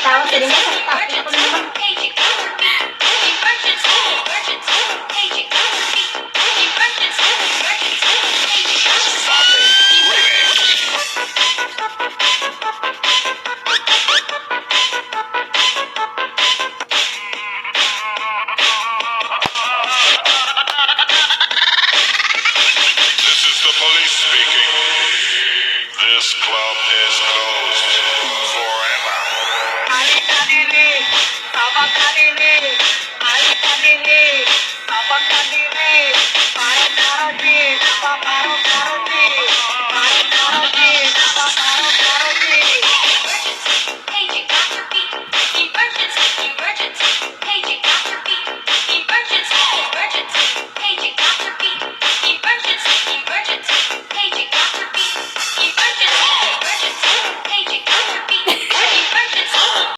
Tawa sila sa topic ko naman. This is the police speaking. This club is closed forever. Sabang kadiri,